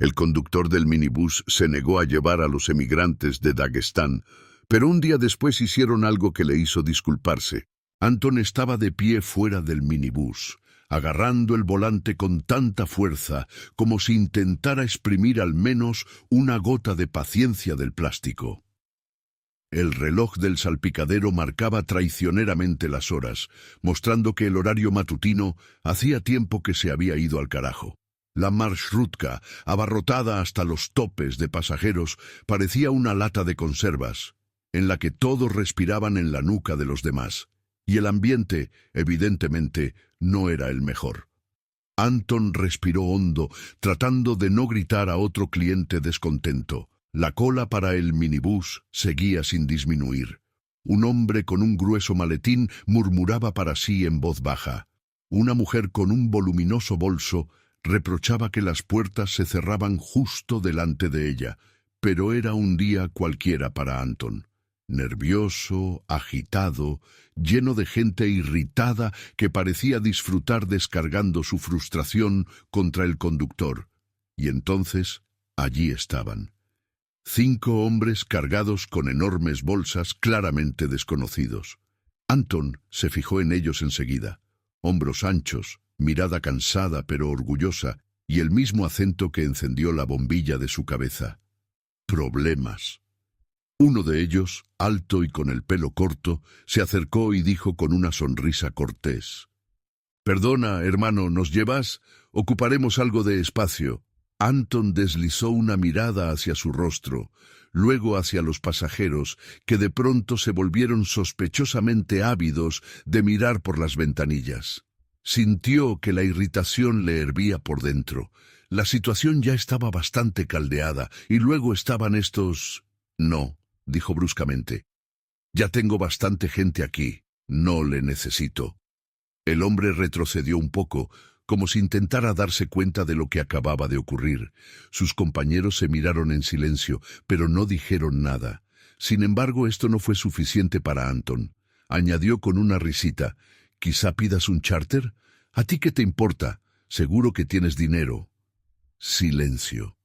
El conductor del minibús se negó a llevar a los emigrantes de Dagestán, pero un día después hicieron algo que le hizo disculparse. Anton estaba de pie fuera del minibús, agarrando el volante con tanta fuerza como si intentara exprimir al menos una gota de paciencia del plástico. El reloj del salpicadero marcaba traicioneramente las horas, mostrando que el horario matutino hacía tiempo que se había ido al carajo. La marshrutka, abarrotada hasta los topes de pasajeros, parecía una lata de conservas, en la que todos respiraban en la nuca de los demás, y el ambiente, evidentemente, no era el mejor. Anton respiró hondo, tratando de no gritar a otro cliente descontento. La cola para el minibús seguía sin disminuir. Un hombre con un grueso maletín murmuraba para sí en voz baja. Una mujer con un voluminoso bolso reprochaba que las puertas se cerraban justo delante de ella, pero era un día cualquiera para Anton. Nervioso, agitado, lleno de gente irritada que parecía disfrutar descargando su frustración contra el conductor. Y entonces, allí estaban. 5 hombres cargados con enormes bolsas claramente desconocidos. Anton se fijó en ellos enseguida. Hombros anchos, mirada cansada pero orgullosa, y el mismo acento que encendió la bombilla de su cabeza. Problemas. Uno de ellos, alto y con el pelo corto, se acercó y dijo con una sonrisa cortés: «Perdona, hermano, ¿nos llevas? Ocuparemos algo de espacio». Anton deslizó una mirada hacia su rostro, luego hacia los pasajeros, que de pronto se volvieron sospechosamente ávidos de mirar por las ventanillas. Sintió que la irritación le hervía por dentro. La situación ya estaba bastante caldeada, y luego estaban estos... «No», dijo bruscamente. «Ya tengo bastante gente aquí. No le necesito». El hombre retrocedió un poco, como si intentara darse cuenta de lo que acababa de ocurrir. Sus compañeros se miraron en silencio, pero no dijeron nada. Sin embargo, esto no fue suficiente para Anton. Añadió con una risita: «¿Quizá pidas un charter? ¿A ti qué te importa? Seguro que tienes dinero». Silencio.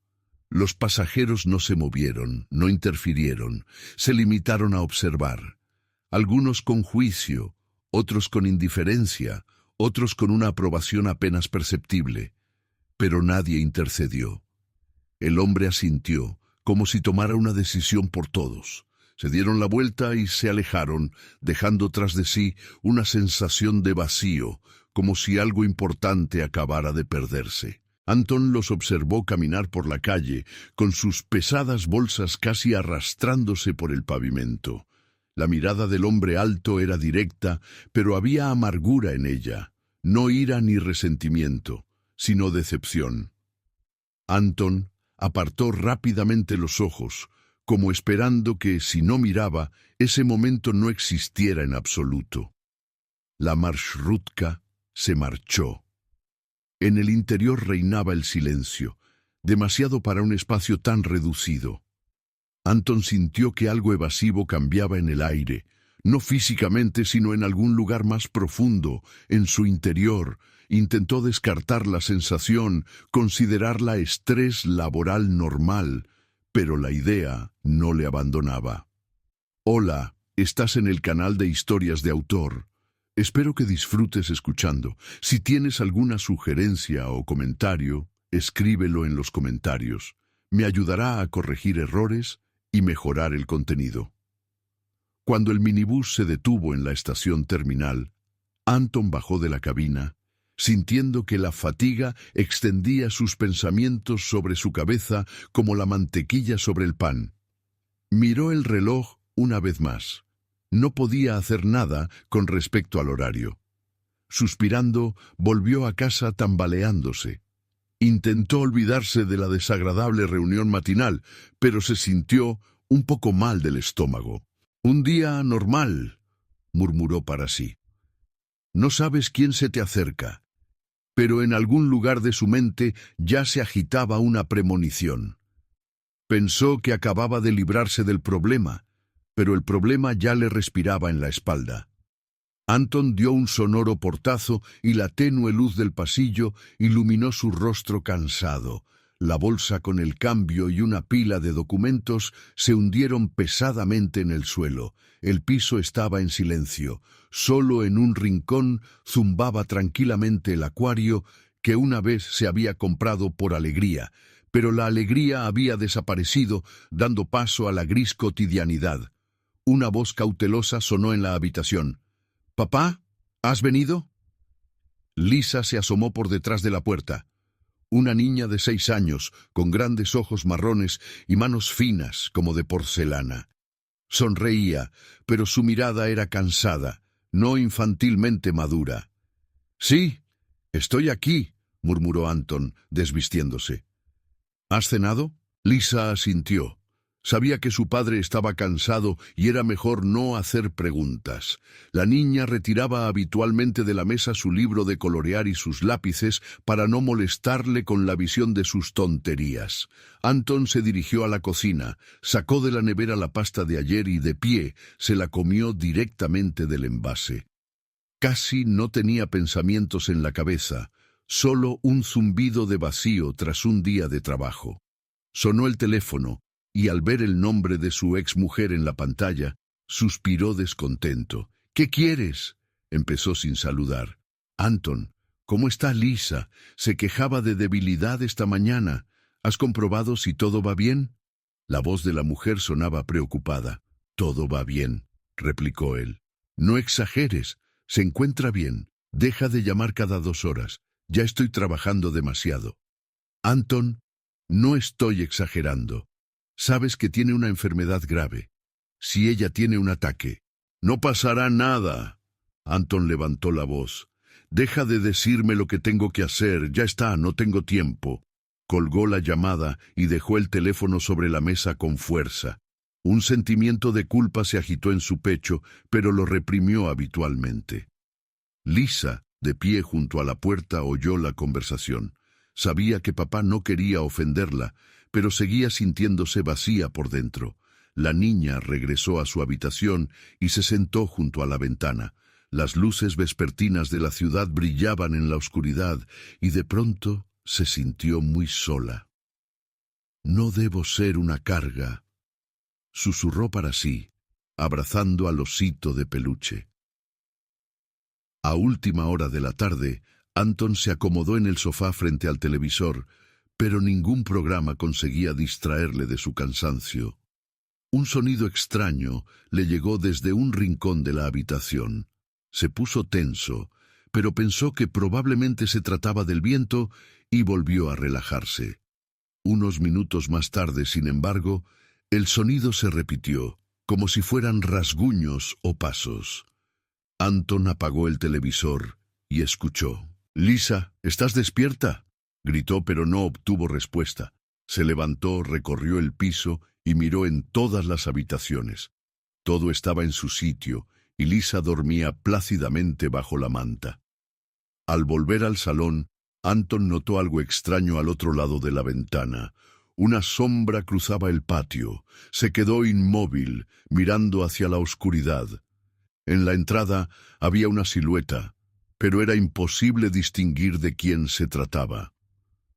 Los pasajeros no se movieron, no interfirieron, se limitaron a observar. Algunos con juicio, otros con indiferencia, otros con una aprobación apenas perceptible. Pero nadie intercedió. El hombre asintió, como si tomara una decisión por todos. Se dieron la vuelta y se alejaron, dejando tras de sí una sensación de vacío, como si algo importante acabara de perderse. Anton los observó caminar por la calle, con sus pesadas bolsas casi arrastrándose por el pavimento. La mirada del hombre alto era directa, pero había amargura en ella, no ira ni resentimiento, sino decepción. Anton apartó rápidamente los ojos, como esperando que, si no miraba, ese momento no existiera en absoluto. La marshrutka se marchó. En el interior reinaba el silencio, demasiado para un espacio tan reducido. Anton sintió que algo evasivo cambiaba en el aire, no físicamente sino en algún lugar más profundo, en su interior. Intentó descartar la sensación, considerarla estrés laboral normal, pero la idea no le abandonaba. «Hola, estás en el canal de Historias de Autor. Espero que disfrutes escuchando. Si tienes alguna sugerencia o comentario, escríbelo en los comentarios. Me ayudará a corregir errores y mejorar el contenido». Cuando el minibús se detuvo en la estación terminal, Anton bajó de la cabina, sintiendo que la fatiga extendía sus pensamientos sobre su cabeza como la mantequilla sobre el pan. Miró el reloj una vez más. No podía hacer nada con respecto al horario. Suspirando, volvió a casa tambaleándose. Intentó olvidarse de la desagradable reunión matinal, pero se sintió un poco mal del estómago. «Un día normal», murmuró para sí. No sabes quién se te acerca, pero en algún lugar de su mente ya se agitaba una premonición. Pensó que acababa de librarse del problema, pero el problema ya le respiraba en la espalda. Anton dio un sonoro portazo y la tenue luz del pasillo iluminó su rostro cansado, La bolsa con el cambio y una pila de documentos se hundieron pesadamente en el suelo. El piso estaba en silencio. Solo en un rincón zumbaba tranquilamente el acuario que una vez se había comprado por alegría, pero la alegría había desaparecido, dando paso a la gris cotidianidad. Una voz cautelosa sonó en la habitación. «¿Papá? ¿Has venido?» Lisa se asomó por detrás de la puerta. Una niña de 6 años, con grandes ojos marrones y manos finas como de porcelana. Sonreía, pero su mirada era cansada, no infantilmente madura. «Sí, estoy aquí», murmuró Anton, desvistiéndose. «¿Has cenado?» Lisa asintió. Sabía que su padre estaba cansado y era mejor no hacer preguntas. La niña retiraba habitualmente de la mesa su libro de colorear y sus lápices para no molestarle con la visión de sus tonterías. Anton se dirigió a la cocina, sacó de la nevera la pasta de ayer y de pie se la comió directamente del envase. Casi no tenía pensamientos en la cabeza, solo un zumbido de vacío tras un día de trabajo. Sonó el teléfono, y al ver el nombre de su exmujer en la pantalla, suspiró descontento. «¿Qué quieres?», empezó sin saludar. «Anton, ¿cómo está Lisa? Se quejaba de debilidad esta mañana. ¿Has comprobado si todo va bien?» La voz de la mujer sonaba preocupada. «Todo va bien», replicó él. «No exageres. Se encuentra bien. Deja de llamar cada 2 horas. Ya estoy trabajando demasiado». «Anton, no estoy exagerando. Sabes que tiene una enfermedad grave. Si ella tiene un ataque, no pasará nada». Anton levantó la voz. «Deja de decirme lo que tengo que hacer. Ya está, no tengo tiempo». Colgó la llamada y dejó el teléfono sobre la mesa con fuerza. Un sentimiento de culpa se agitó en su pecho, pero lo reprimió habitualmente. Lisa, de pie junto a la puerta, oyó la conversación. Sabía que papá no quería ofenderla, pero seguía sintiéndose vacía por dentro. La niña regresó a su habitación y se sentó junto a la ventana. Las luces vespertinas de la ciudad brillaban en la oscuridad y de pronto se sintió muy sola. «No debo ser una carga», susurró para sí, abrazando al osito de peluche. A última hora de la tarde, Anton se acomodó en el sofá frente al televisor, pero ningún programa conseguía distraerle de su cansancio. Un sonido extraño le llegó desde un rincón de la habitación. Se puso tenso, pero pensó que probablemente se trataba del viento y volvió a relajarse. Unos minutos más tarde, sin embargo, el sonido se repitió, como si fueran rasguños o pasos. Anton apagó el televisor y escuchó. «Lisa, ¿estás despierta?», gritó, pero no obtuvo respuesta. Se levantó, recorrió el piso y miró en todas las habitaciones. Todo estaba en su sitio y Lisa dormía plácidamente bajo la manta. Al volver al salón, Anton notó algo extraño al otro lado de la ventana. Una sombra cruzaba el patio. Se quedó inmóvil, mirando hacia la oscuridad. En la entrada había una silueta, pero era imposible distinguir de quién se trataba.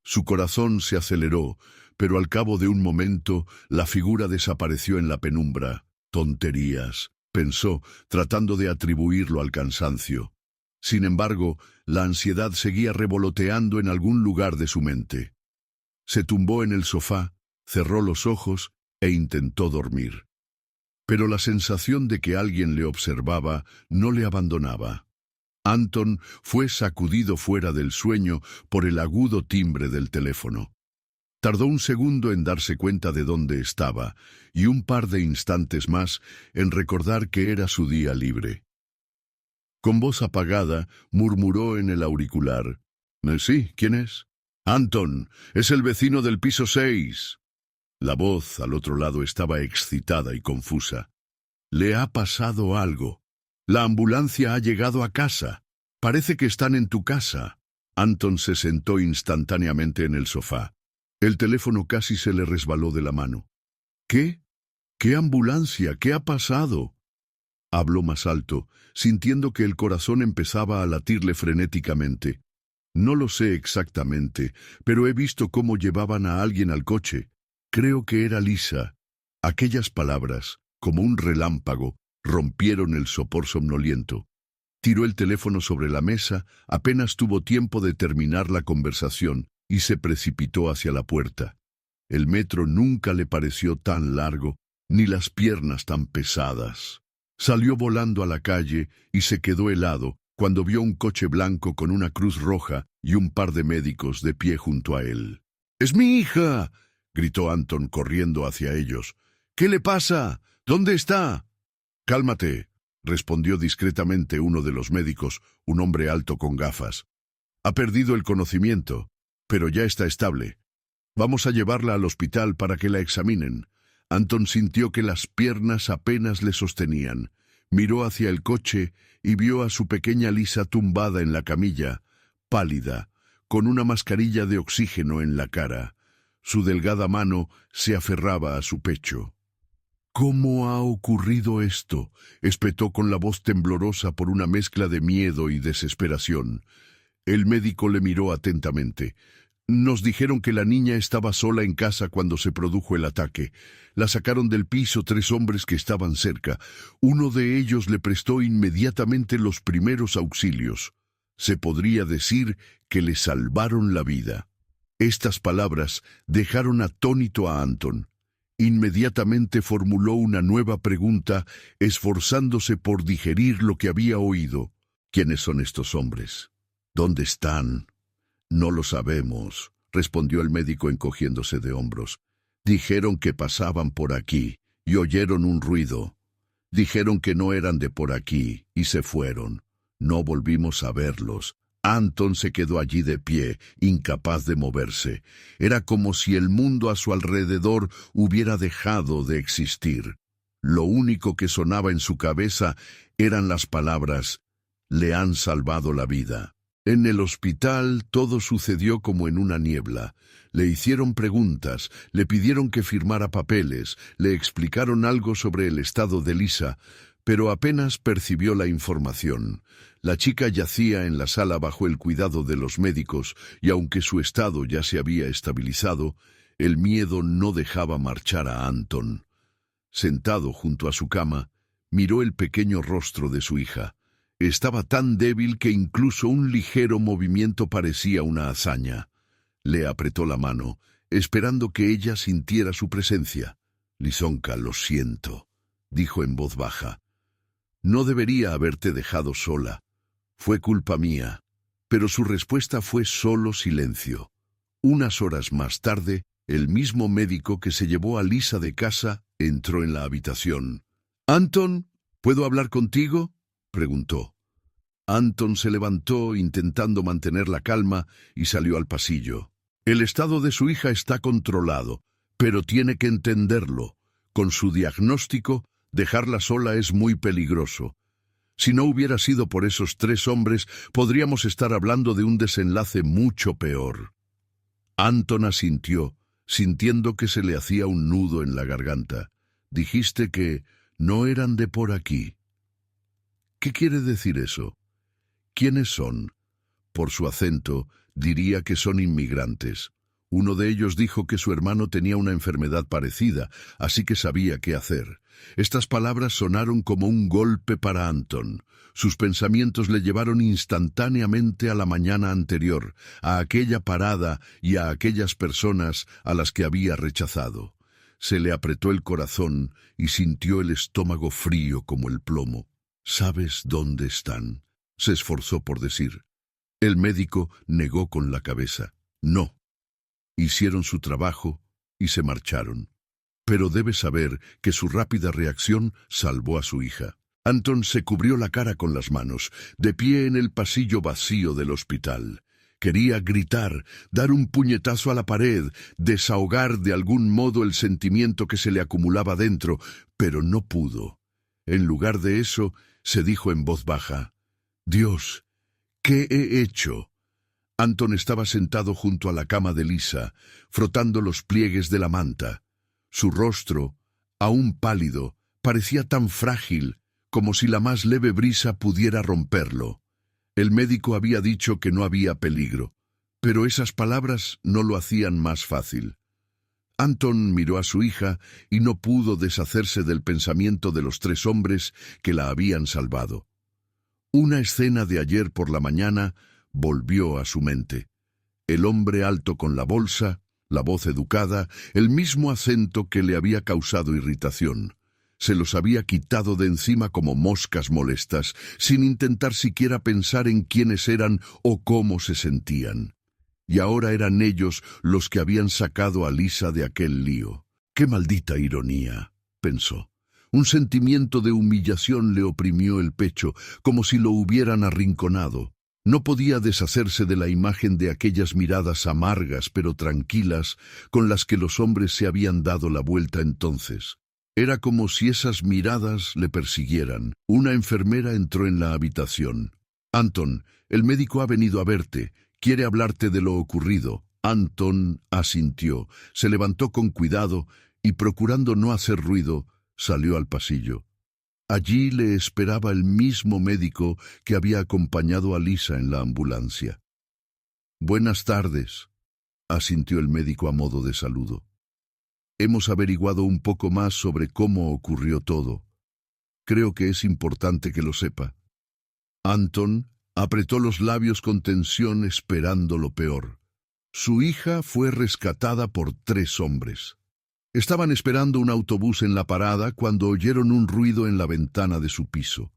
Su corazón se aceleró, pero al cabo de un momento la figura desapareció en la penumbra. «Tonterías», pensó, tratando de atribuirlo al cansancio. Sin embargo, la ansiedad seguía revoloteando en algún lugar de su mente. Se tumbó en el sofá, cerró los ojos e intentó dormir. Pero la sensación de que alguien le observaba no le abandonaba. Anton fue sacudido fuera del sueño por el agudo timbre del teléfono. Tardó un segundo en darse cuenta de dónde estaba y un par de instantes más en recordar que era su día libre. Con voz apagada, murmuró en el auricular. «Sí, ¿quién es?» «Anton, es el vecino del piso 6». La voz al otro lado estaba excitada y confusa. «Le ha pasado algo. La ambulancia ha llegado a casa. Parece que están en tu casa». Anton se sentó instantáneamente en el sofá. El teléfono casi se le resbaló de la mano. «¿Qué? ¿Qué ambulancia? ¿Qué ha pasado?». Habló más alto, sintiendo que el corazón empezaba a latirle frenéticamente. No lo sé exactamente, pero he visto cómo llevaban a alguien al coche. Creo que era Lisa. Aquellas palabras, como un relámpago, rompieron el sopor somnoliento. Tiró el teléfono sobre la mesa, apenas tuvo tiempo de terminar la conversación y se precipitó hacia la puerta. El metro nunca le pareció tan largo, ni las piernas tan pesadas. Salió volando a la calle y se quedó helado cuando vio un coche blanco con una cruz roja y un par de médicos de pie junto a él. ¡Es mi hija!, gritó Anton corriendo hacia ellos. ¿Qué le pasa? ¿Dónde está? Cálmate, respondió discretamente uno de los médicos, un hombre alto con gafas. Ha perdido el conocimiento, pero ya está estable. Vamos a llevarla al hospital para que la examinen. Anton sintió que las piernas apenas le sostenían. Miró hacia el coche y vio a su pequeña Lisa tumbada en la camilla, pálida, con una mascarilla de oxígeno en la cara. Su delgada mano se aferraba a su pecho. ¿Cómo ha ocurrido esto?, espetó con la voz temblorosa por una mezcla de miedo y desesperación. El médico le miró atentamente. Nos dijeron que la niña estaba sola en casa cuando se produjo el ataque. La sacaron del piso 3 hombres que estaban cerca. Uno de ellos le prestó inmediatamente los primeros auxilios. Se podría decir que le salvaron la vida. Estas palabras dejaron atónito a Anton. Inmediatamente formuló una nueva pregunta, esforzándose por digerir lo que había oído. ¿Quiénes son estos hombres? ¿Dónde están? No lo sabemos, respondió el médico encogiéndose de hombros. Dijeron que pasaban por aquí y oyeron un ruido. Dijeron que no eran de por aquí y se fueron. No volvimos a verlos. Anton se quedó allí de pie, incapaz de moverse. Era como si el mundo a su alrededor hubiera dejado de existir. Lo único que sonaba en su cabeza eran las palabras: «Le han salvado la vida». En el hospital todo sucedió como en una niebla. Le hicieron preguntas, le pidieron que firmara papeles, le explicaron algo sobre el estado de Lisa, pero apenas percibió la información. La chica yacía en la sala bajo el cuidado de los médicos, y aunque su estado ya se había estabilizado, el miedo no dejaba marchar a Anton. Sentado junto a su cama, miró el pequeño rostro de su hija. Estaba tan débil que incluso un ligero movimiento parecía una hazaña. Le apretó la mano, esperando que ella sintiera su presencia. «Lisonka, lo siento», dijo en voz baja. «No debería haberte dejado sola. Fue culpa mía». Pero su respuesta fue solo silencio. Unas horas más tarde, el mismo médico que se llevó a Lisa de casa entró en la habitación. «Anton, ¿puedo hablar contigo?», preguntó. Anton se levantó intentando mantener la calma y salió al pasillo. El estado de su hija está controlado, pero tiene que entenderlo. Con su diagnóstico, dejarla sola es muy peligroso. Si no hubiera sido por esos 3 hombres, podríamos estar hablando de un desenlace mucho peor. Anton asintió, sintiendo que se le hacía un nudo en la garganta. «Dijiste que no eran de por aquí». «¿Qué quiere decir eso?» «¿Quiénes son?» Por su acento, diría que son inmigrantes. Uno de ellos dijo que su hermano tenía una enfermedad parecida, así que sabía qué hacer. Estas palabras sonaron como un golpe para Anton. Sus pensamientos le llevaron instantáneamente a la mañana anterior, a aquella parada y a aquellas personas a las que había rechazado. Se le apretó el corazón y sintió el estómago frío como el plomo. «¿Sabes dónde están?», se esforzó por decir. El médico negó con la cabeza. «No». Hicieron su trabajo y se marcharon. Pero debe saber que su rápida reacción salvó a su hija. Anton se cubrió la cara con las manos, de pie en el pasillo vacío del hospital. Quería gritar, dar un puñetazo a la pared, desahogar de algún modo el sentimiento que se le acumulaba dentro, pero no pudo. En lugar de eso, se dijo en voz baja: «Dios, ¿qué he hecho?». Anton estaba sentado junto a la cama de Lisa, frotando los pliegues de la manta. Su rostro, aún pálido, parecía tan frágil como si la más leve brisa pudiera romperlo. El médico había dicho que no había peligro, pero esas palabras no lo hacían más fácil. Anton miró a su hija y no pudo deshacerse del pensamiento de los 3 hombres que la habían salvado. Una escena de ayer por la mañana volvió a su mente. El hombre alto con la bolsa, la voz educada, el mismo acento que le había causado irritación. Se los había quitado de encima como moscas molestas, sin intentar siquiera pensar en quiénes eran o cómo se sentían. Y ahora eran ellos los que habían sacado a Lisa de aquel lío. ¡Qué maldita ironía!, pensó. Un sentimiento de humillación le oprimió el pecho, como si lo hubieran arrinconado. No podía deshacerse de la imagen de aquellas miradas amargas pero tranquilas con las que los hombres se habían dado la vuelta entonces. Era como si esas miradas le persiguieran. Una enfermera entró en la habitación. «Anton, el médico ha venido a verte. Quiere hablarte de lo ocurrido». Anton asintió, se levantó con cuidado y, procurando no hacer ruido, salió al pasillo. Allí le esperaba el mismo médico que había acompañado a Lisa en la ambulancia. «Buenas tardes», asintió el médico a modo de saludo. «Hemos averiguado un poco más sobre cómo ocurrió todo. Creo que es importante que lo sepa». Anton apretó los labios con tensión esperando lo peor. Su hija fue rescatada por 3 hombres. Estaban esperando un autobús en la parada cuando oyeron un ruido en la ventana de su piso.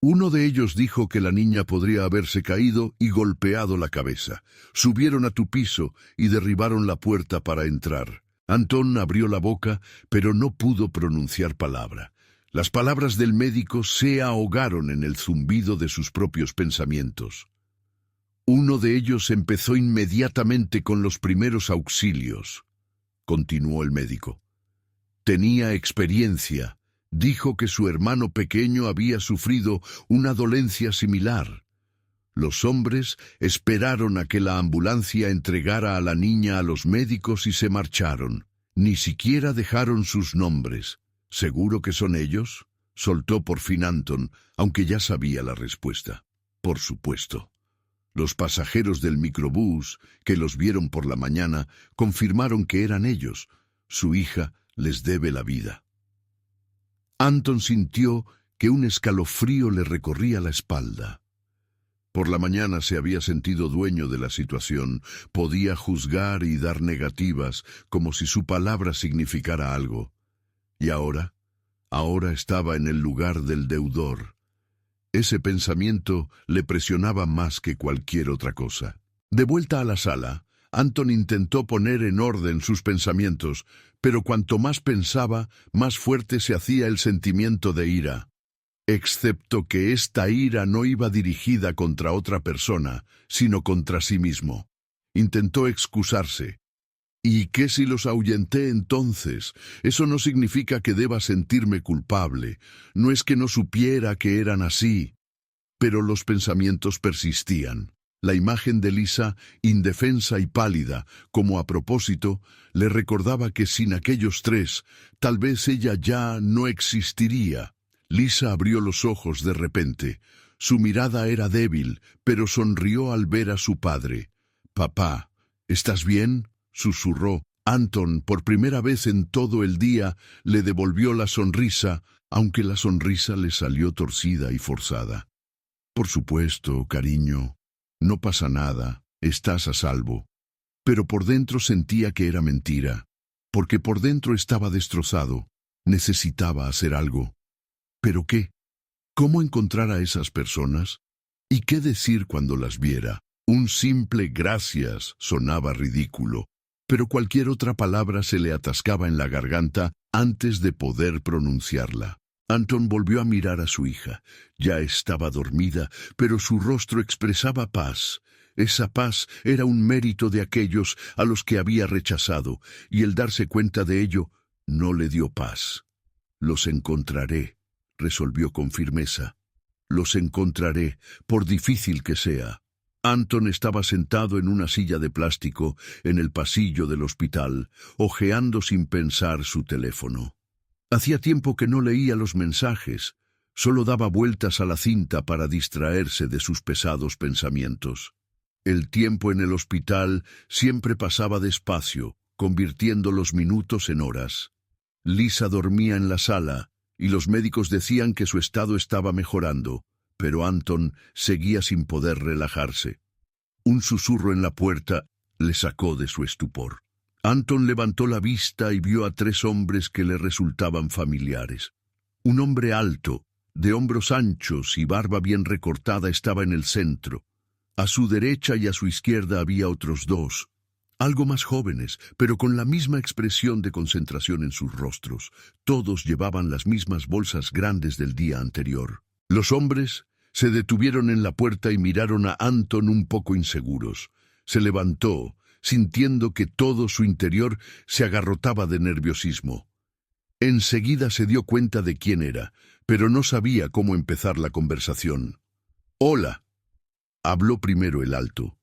Uno de ellos dijo que la niña podría haberse caído y golpeado la cabeza. Subieron a tu piso y derribaron la puerta para entrar. Anton abrió la boca, pero no pudo pronunciar palabra. Las palabras del médico se ahogaron en el zumbido de sus propios pensamientos. Uno de ellos empezó inmediatamente con los primeros auxilios, continuó el médico. Tenía experiencia. Dijo que su hermano pequeño había sufrido una dolencia similar. Los hombres esperaron a que la ambulancia entregara a la niña a los médicos y se marcharon. Ni siquiera dejaron sus nombres. ¿Seguro que son ellos?, soltó por fin Anton, aunque ya sabía la respuesta. Por supuesto. Los pasajeros del microbús, que los vieron por la mañana, confirmaron que eran ellos. Su hija les debe la vida. Anton sintió que un escalofrío le recorría la espalda. Por la mañana se había sentido dueño de la situación, podía juzgar y dar negativas como si su palabra significara algo. ¿Y ahora? Ahora estaba en el lugar del deudor. Ese pensamiento le presionaba más que cualquier otra cosa. De vuelta a la sala, Anton intentó poner en orden sus pensamientos, pero cuanto más pensaba, más fuerte se hacía el sentimiento de ira. Excepto que esta ira no iba dirigida contra otra persona, sino contra sí mismo. Intentó excusarse. ¿Y qué si los ahuyenté entonces? Eso no significa que deba sentirme culpable. No es que no supiera que eran así. Pero los pensamientos persistían. La imagen de Lisa, indefensa y pálida, como a propósito, le recordaba que sin aquellos 3, tal vez ella ya no existiría. Lisa abrió los ojos de repente. Su mirada era débil, pero sonrió al ver a su padre. «Papá, ¿estás bien?», susurró. Anton, por primera vez en todo el día, le devolvió la sonrisa, aunque la sonrisa le salió torcida y forzada. «Por supuesto, cariño. No pasa nada. Estás a salvo». Pero por dentro sentía que era mentira, porque por dentro estaba destrozado. Necesitaba hacer algo. ¿Pero qué? ¿Cómo encontrar a esas personas? ¿Y qué decir cuando las viera? Un simple gracias sonaba ridículo, pero cualquier otra palabra se le atascaba en la garganta antes de poder pronunciarla. Anton volvió a mirar a su hija. Ya estaba dormida, pero su rostro expresaba paz. Esa paz era un mérito de aquellos a los que había rechazado, y el darse cuenta de ello no le dio paz. «Los encontraré», resolvió con firmeza. «Los encontraré, por difícil que sea». Anton estaba sentado en una silla de plástico en el pasillo del hospital, hojeando sin pensar su teléfono. Hacía tiempo que no leía los mensajes. Solo daba vueltas a la cinta para distraerse de sus pesados pensamientos. El tiempo en el hospital siempre pasaba despacio, convirtiendo los minutos en horas. Lisa dormía en la sala, y los médicos decían que su estado estaba mejorando, pero Anton seguía sin poder relajarse. Un susurro en la puerta le sacó de su estupor. Anton levantó la vista y vio a 3 hombres que le resultaban familiares. Un hombre alto, de hombros anchos y barba bien recortada, estaba en el centro. A su derecha y a su izquierda había otros 2, algo más jóvenes, pero con la misma expresión de concentración en sus rostros. Todos llevaban las mismas bolsas grandes del día anterior. Los hombres se detuvieron en la puerta y miraron a Anton un poco inseguros. Se levantó, sintiendo que todo su interior se agarrotaba de nerviosismo. Enseguida se dio cuenta de quién era, pero no sabía cómo empezar la conversación. «Hola», habló primero el alto.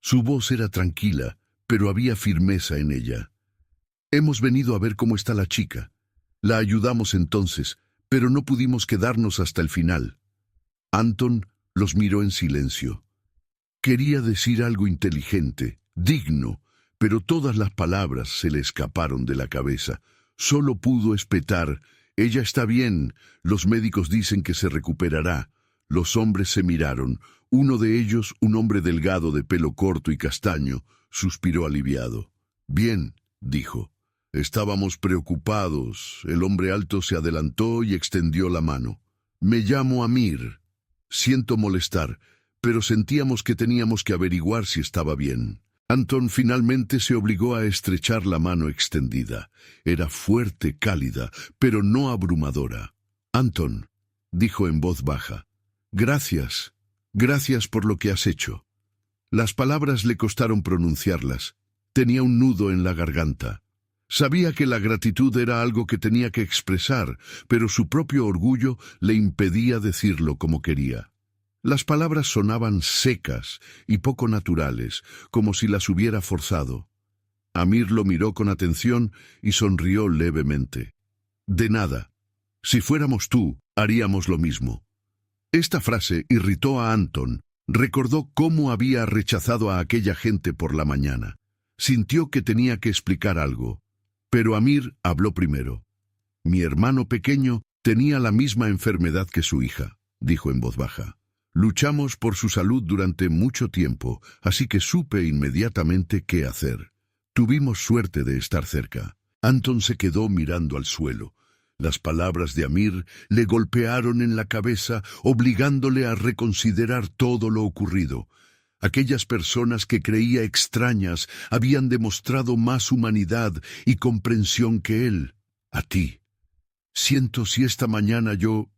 Su voz era tranquila, pero había firmeza en ella. «Hemos venido a ver cómo está la chica. La ayudamos entonces, pero no pudimos quedarnos hasta el final». Anton los miró en silencio. Quería decir algo inteligente, digno, pero todas las palabras se le escaparon de la cabeza. Solo pudo espetar: «Ella está bien, los médicos dicen que se recuperará». Los hombres se miraron. Uno de ellos, un hombre delgado de pelo corto y castaño, suspiró aliviado. «Bien», dijo. «Estábamos preocupados». El hombre alto se adelantó y extendió la mano. «Me llamo Amir. Siento molestar, pero sentíamos que teníamos que averiguar si estaba bien». Anton finalmente se obligó a estrechar la mano extendida. Era fuerte, cálida, pero no abrumadora. «Anton», dijo en voz baja, «gracias por lo que has hecho». Las palabras le costaron pronunciarlas. Tenía un nudo en la garganta. Sabía que la gratitud era algo que tenía que expresar, pero su propio orgullo le impedía decirlo como quería. Las palabras sonaban secas y poco naturales, como si las hubiera forzado. Amir lo miró con atención y sonrió levemente. «De nada. Si fuéramos tú, haríamos lo mismo». Esta frase irritó a Anton. Recordó cómo había rechazado a aquella gente por la mañana. Sintió que tenía que explicar algo. Pero Amir habló primero. «Mi hermano pequeño tenía la misma enfermedad que su hija», dijo en voz baja. «Luchamos por su salud durante mucho tiempo, así que supe inmediatamente qué hacer. Tuvimos suerte de estar cerca». Anton se quedó mirando al suelo. Las palabras de Amir le golpearon en la cabeza, obligándole a reconsiderar todo lo ocurrido. Aquellas personas que creía extrañas habían demostrado más humanidad y comprensión que él. «A ti. Siento si esta mañana yo...»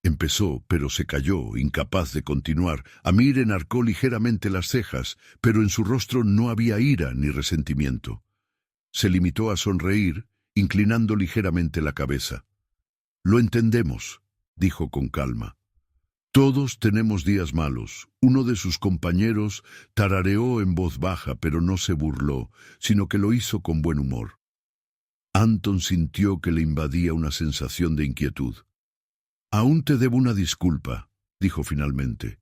Empezó, pero se calló, incapaz de continuar. Amir enarcó ligeramente las cejas, pero en su rostro no había ira ni resentimiento. Se limitó a sonreír, inclinando ligeramente la cabeza. «Lo entendemos», dijo con calma. «Todos tenemos días malos». Uno de sus compañeros tarareó en voz baja, pero no se burló, sino que lo hizo con buen humor. Anton sintió que le invadía una sensación de inquietud. «Aún te debo una disculpa», dijo finalmente.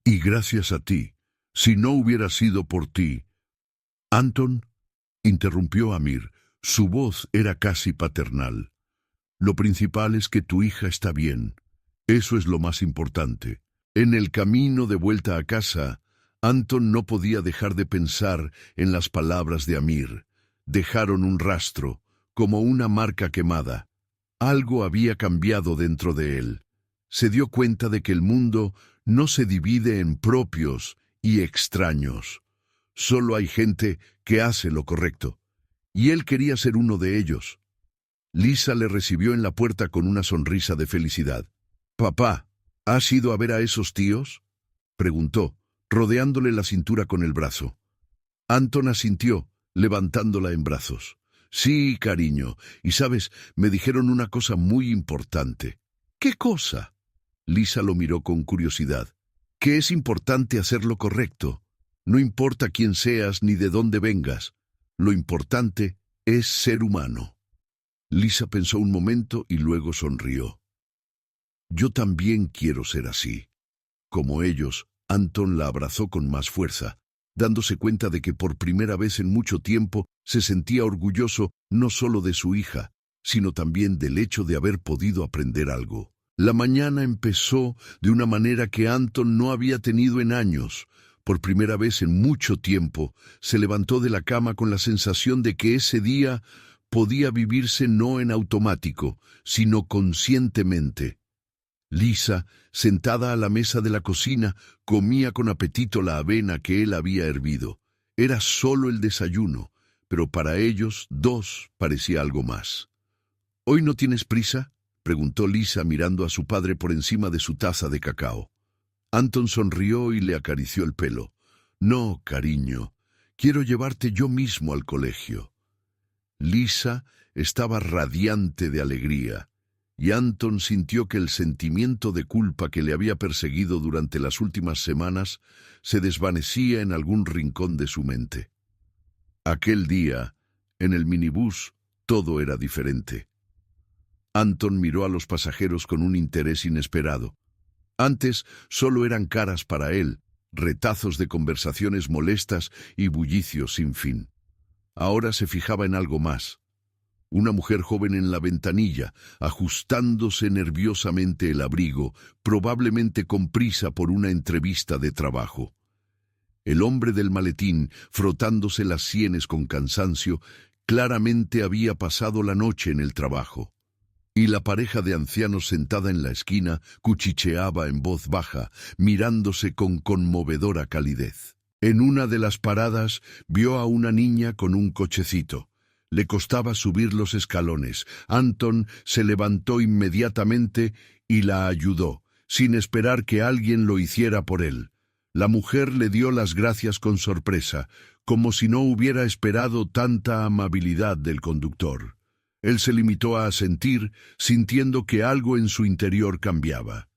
«Y gracias a ti. Si no hubiera sido por ti...» «Anton», interrumpió Amir. Su voz era casi paternal. «Lo principal es que tu hija está bien. Eso es lo más importante». En el camino de vuelta a casa, Anton no podía dejar de pensar en las palabras de Amir. Dejaron un rastro, como una marca quemada. Algo había cambiado dentro de él. Se dio cuenta de que el mundo no se divide en propios y extraños. Solo hay gente que hace lo correcto. Y él quería ser uno de ellos. Lisa le recibió en la puerta con una sonrisa de felicidad. «Papá, ¿has ido a ver a esos tíos?», preguntó, rodeándole la cintura con el brazo. Anton asintió, levantándola en brazos. «Sí, cariño, y sabes, me dijeron una cosa muy importante». «¿Qué cosa?». Lisa lo miró con curiosidad. «Que es importante hacer lo correcto. No importa quién seas ni de dónde vengas. Lo importante es ser humano». Lisa pensó un momento y luego sonrió. Yo también quiero ser así. Como ellos, Anton la abrazó con más fuerza, dándose cuenta de que por primera vez en mucho tiempo se sentía orgulloso no solo de su hija, sino también del hecho de haber podido aprender algo. La mañana empezó de una manera que Anton no había tenido en años. Por primera vez en mucho tiempo, se levantó de la cama con la sensación de que ese día podía vivirse no en automático, sino conscientemente. Lisa, sentada a la mesa de la cocina, comía con apetito la avena que él había hervido. Era solo el desayuno, pero para ellos dos parecía algo más. ¿Hoy no tienes prisa?, preguntó Lisa mirando a su padre por encima de su taza de cacao. Anton sonrió y le acarició el pelo. No, cariño, quiero llevarte yo mismo al colegio. Lisa estaba radiante de alegría, y Anton sintió que el sentimiento de culpa que le había perseguido durante las últimas semanas se desvanecía en algún rincón de su mente. Aquel día, en el minibús, todo era diferente. Anton miró a los pasajeros con un interés inesperado. Antes solo eran caras para él, retazos de conversaciones molestas y bullicios sin fin. Ahora se fijaba en algo más. Una mujer joven en la ventanilla, ajustándose nerviosamente el abrigo, probablemente con prisa por una entrevista de trabajo. El hombre del maletín, frotándose las sienes con cansancio, claramente había pasado la noche en el trabajo. Y la pareja de ancianos sentada en la esquina cuchicheaba en voz baja, mirándose con conmovedora calidez. En una de las paradas vio a una niña con un cochecito. Le costaba subir los escalones. Anton se levantó inmediatamente y la ayudó, sin esperar que alguien lo hiciera por él. La mujer le dio las gracias con sorpresa, como si no hubiera esperado tanta amabilidad del conductor. Él se limitó a asentir, sintiendo que algo en su interior cambiaba.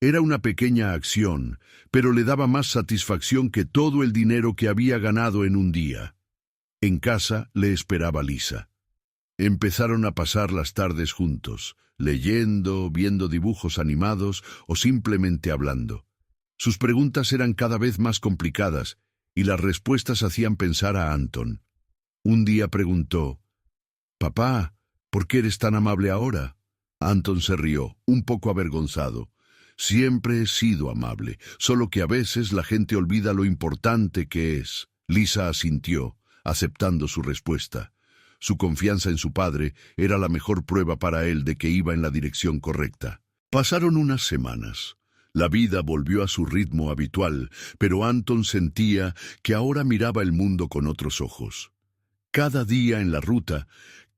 Era una pequeña acción, pero le daba más satisfacción que todo el dinero que había ganado en un día. En casa le esperaba Lisa. Empezaron a pasar las tardes juntos, leyendo, viendo dibujos animados o simplemente hablando. Sus preguntas eran cada vez más complicadas y las respuestas hacían pensar a Anton. Un día preguntó: «Papá, ¿por qué eres tan amable ahora?». Anton se rió, un poco avergonzado. «Siempre he sido amable, solo que a veces la gente olvida lo importante que es». Lisa asintió, aceptando su respuesta. Su confianza en su padre era la mejor prueba para él de que iba en la dirección correcta. Pasaron unas semanas. La vida volvió a su ritmo habitual, pero Anton sentía que ahora miraba el mundo con otros ojos. Cada día en la ruta,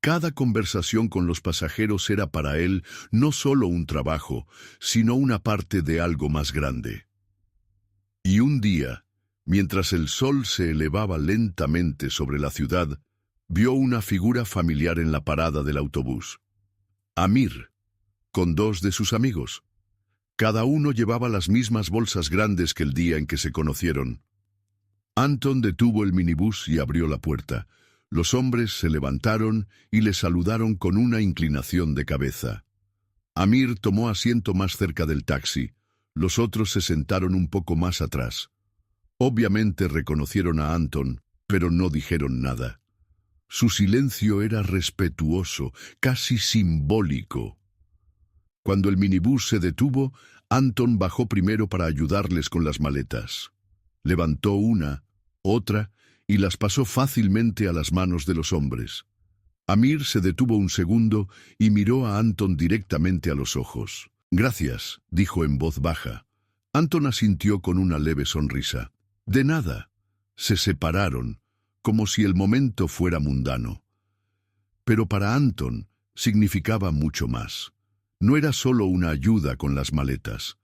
cada conversación con los pasajeros era para él no solo un trabajo, sino una parte de algo más grande. Y un día, mientras el sol se elevaba lentamente sobre la ciudad, vio una figura familiar en la parada del autobús. Amir, con dos de sus amigos. Cada uno llevaba las mismas bolsas grandes que el día en que se conocieron. Anton detuvo el minibús y abrió la puerta. Los hombres se levantaron y le saludaron con una inclinación de cabeza. Amir tomó asiento más cerca del taxi. Los otros se sentaron un poco más atrás. Obviamente reconocieron a Anton, pero no dijeron nada. Su silencio era respetuoso, casi simbólico. Cuando el minibús se detuvo, Anton bajó primero para ayudarles con las maletas. Levantó una, otra, y las pasó fácilmente a las manos de los hombres. Amir se detuvo un segundo y miró a Anton directamente a los ojos. «Gracias», dijo en voz baja. Anton asintió con una leve sonrisa. «De nada». Se separaron, como si el momento fuera mundano. Pero para Anton significaba mucho más. No era solo una ayuda con las maletas.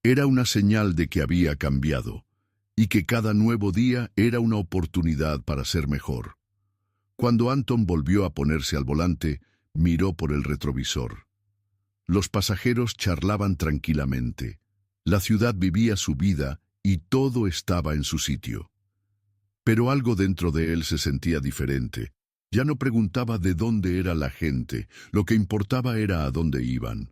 Era una señal de que había cambiado, y que cada nuevo día era una oportunidad para ser mejor. Cuando Anton volvió a ponerse al volante, miró por el retrovisor. Los pasajeros charlaban tranquilamente. La ciudad vivía su vida y todo estaba en su sitio. Pero algo dentro de él se sentía diferente. Ya no preguntaba de dónde era la gente, lo que importaba era a dónde iban.